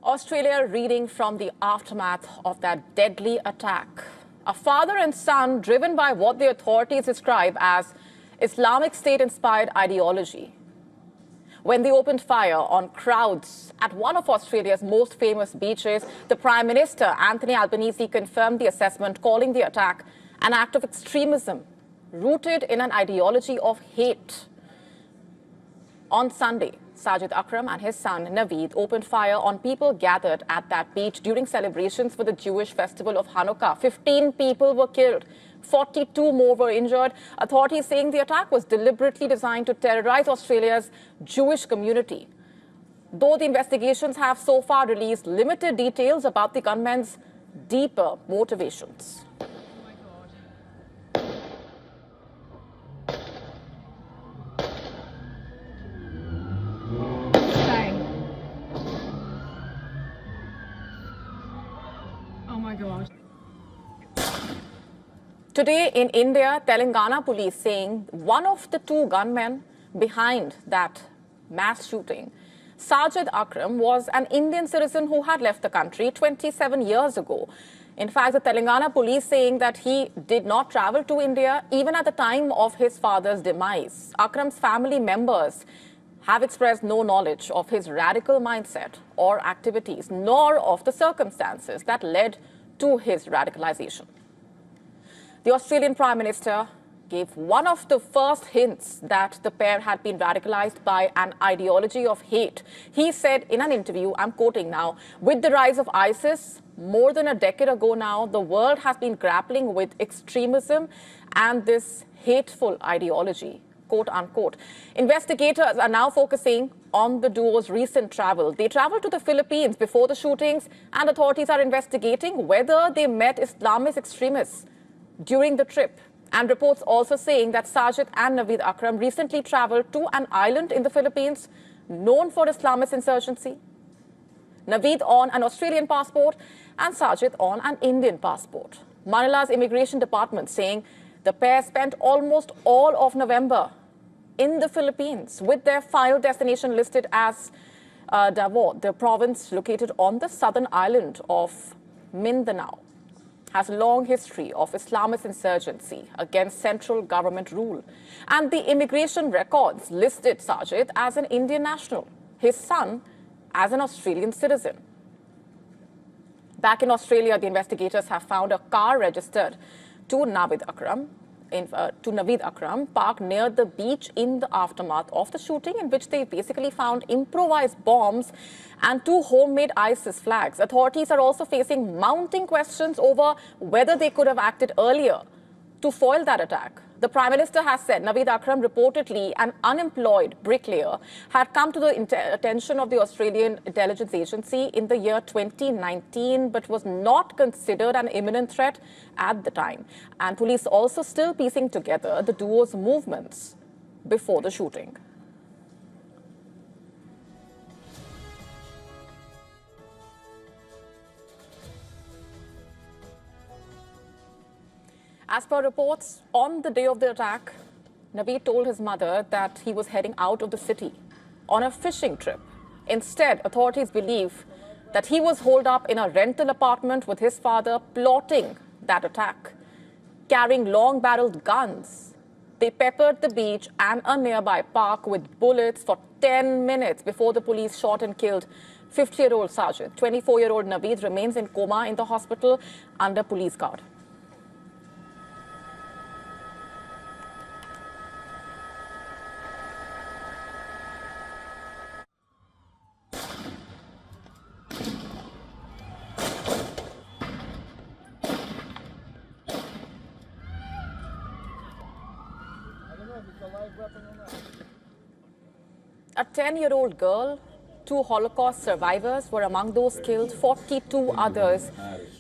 Australia reading from the aftermath of that deadly attack. A father and son driven by what the authorities describe as Islamic State-inspired ideology. When they opened fire on crowds at one of Australia's most famous beaches, the Prime Minister, Anthony Albanese, confirmed the assessment, calling the attack an act of extremism rooted in an ideology of hate. On Sunday, Sajid Akram and his son Naveed opened fire on people gathered at that beach during celebrations for the Jewish festival of Hanukkah. 15 people were killed. 42 more were injured. Authorities saying the attack was deliberately designed to terrorize Australia's Jewish community. Though the investigations have so far released limited details about the gunmen's deeper motivations. Oh my God. Today in India, Telangana police saying one of the two gunmen behind that mass shooting, Sajid Akram, was an Indian citizen who had left the country 27 years ago. In fact, the Telangana police saying that he did not travel to India even at the time of his father's demise. Akram's family members have expressed no knowledge of his radical mindset or activities, nor of the circumstances that led to his radicalization. The Australian Prime Minister gave one of the first hints that the pair had been radicalized by an ideology of hate. He said in an interview, I'm quoting now, "With the rise of ISIS, more than a decade ago now, the world has been grappling with extremism and this hateful ideology," quote unquote. Investigators are now focusing on the duo's recent travel. They traveled to the Philippines before the shootings, and authorities are investigating whether they met Islamist extremists during the trip. And reports also saying that Sajid and Naveed Akram recently traveled to an island in the Philippines known for Islamist insurgency. Naveed on an Australian passport and Sajid on an Indian passport. Manila's immigration department saying the pair spent almost all of November in the Philippines, with their final destination listed as Davao, the province located on the southern island of Mindanao. Has a long history of Islamist insurgency against central government rule. And the immigration records listed Sajid as an Indian national, his son as an Australian citizen. Back in Australia, the investigators have found a car registered to Naveed Akram parked near the beach in the aftermath of the shooting, in which they basically found improvised bombs and two homemade ISIS flags. Authorities are also facing mounting questions over whether they could have acted earlier to foil that attack. The Prime Minister has said Naveed Akram, reportedly an unemployed bricklayer, had come to the attention of the Australian intelligence agency in the year 2019, but was not considered an imminent threat at the time. And police also still piecing together the duo's movements before the shooting. As per reports, on the day of the attack, Naveed told his mother that he was heading out of the city on a fishing trip. Instead, authorities believe that he was holed up in a rental apartment with his father, plotting that attack, carrying long-barreled guns. They peppered the beach and a nearby park with bullets for 10 minutes before the police shot and killed 50-year-old Sajid. 24-year-old Naveed remains in coma in the hospital under police guard. A 10-year-old girl, 2 Holocaust survivors were among those killed. 42 others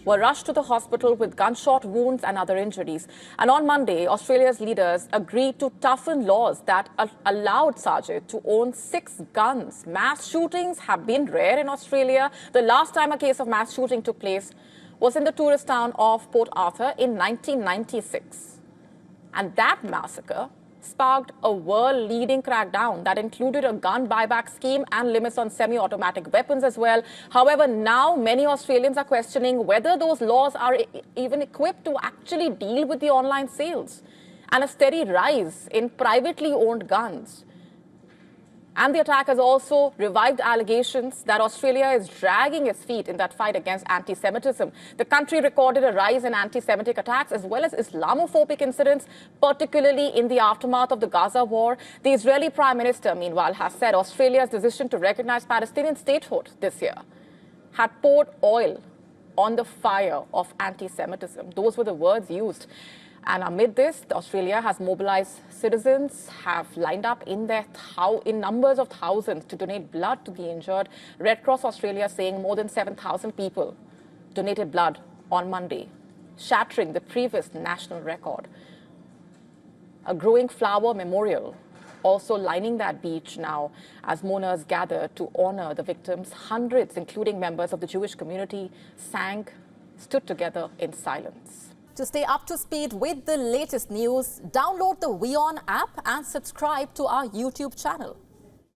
were rushed to the hospital with gunshot wounds and other injuries. And on Monday, Australia's leaders agreed to toughen laws that allowed Sajid to own 6 guns. Mass shootings have been rare in Australia. The last time a case of mass shooting took place was in the tourist town of Port Arthur in 1996. And that massacre sparked a world-leading crackdown that included a gun buyback scheme and limits on semi-automatic weapons as well. However, now many Australians are questioning whether those laws are even equipped to actually deal with the online sales and a steady rise in privately owned guns. And the attack has also revived allegations that Australia is dragging its feet in that fight against anti-Semitism. The country recorded a rise in anti-Semitic attacks as well as Islamophobic incidents, particularly in the aftermath of the Gaza war. The Israeli Prime Minister, meanwhile, has said Australia's decision to recognize Palestinian statehood this year had poured oil on the fire of anti-Semitism. Those were the words used. And amid this, Australia has mobilized citizens, have lined up in numbers of thousands to donate blood to the injured. Red Cross Australia saying more than 7,000 people donated blood on Monday, shattering the previous national record. A growing flower memorial also lining that beach now as mourners gather to honor the victims. Hundreds, including members of the Jewish community, stood together in silence. To stay up to speed with the latest news, download the WION app and subscribe to our YouTube channel.